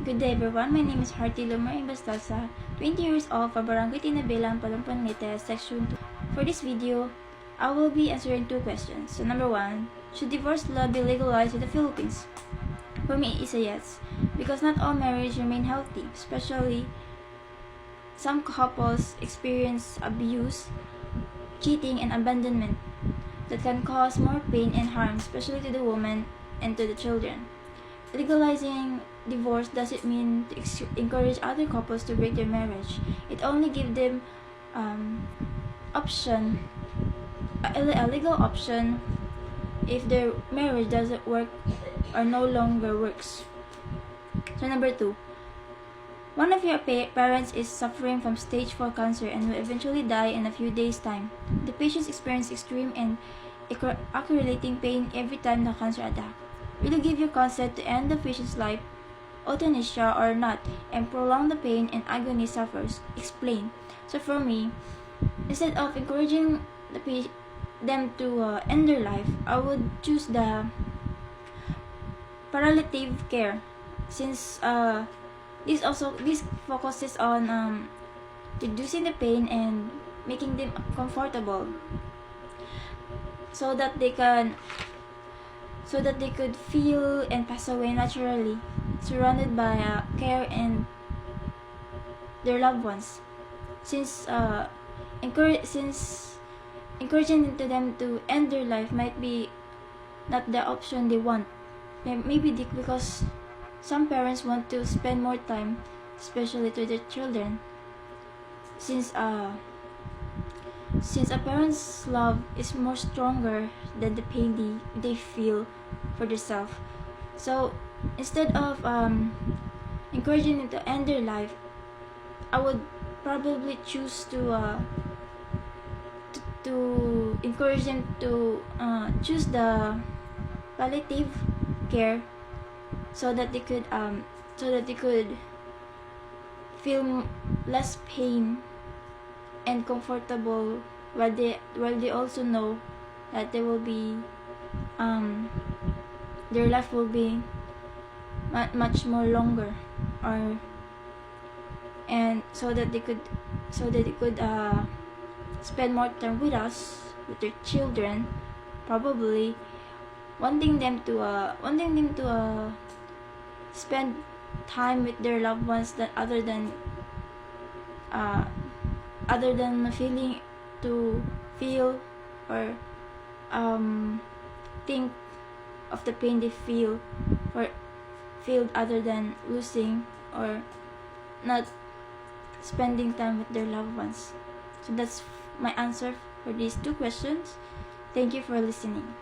Good day everyone, my name is Harty Lumar Imbastasa, 20 years old from Barangay Tinabilan, Palumpan, Leyte, Section 2. For this video, I will be answering two questions. So number 1, should divorce law be legalized in the Philippines? For me, it's a yes, because not all marriages remain healthy, especially some couples experience abuse, cheating, and abandonment that can cause more pain and harm, especially to the woman and to the children. Legalizing divorce doesn't mean to encourage other couples to break their marriage. It only gives them a legal option if their marriage doesn't work or no longer works. So number 2, one of your parents is suffering from stage 4 cancer and will eventually die in a few days' time. The patients experience extreme and accumulating pain every time the cancer attacks. Will you give your consent to end the patient's life, euthanasia or not, and prolong the pain and agony suffers? Explain. So for me, instead of encouraging them to end their life, I would choose the palliative care, since this focuses on reducing the pain and making them comfortable, so that they could feel and pass away naturally, surrounded by care and their loved ones. Since encouraging them to end their life might be not the option they want. Maybe because some parents want to spend more time, especially to their children. Since a parent's love is more stronger than the pain they feel for themselves. So instead of encouraging them to end their life, I would probably choose to encourage them to choose the palliative care, so that they could feel less pain and comfortable, while they also know that they will be their life will be much more longer, and so that they could spend more time with us, with their children, probably wanting them to spend time with their loved ones, that other than feel or think of the pain they feel other than losing or not spending time with their loved ones. So that's my answer for these two questions. Thank you for listening.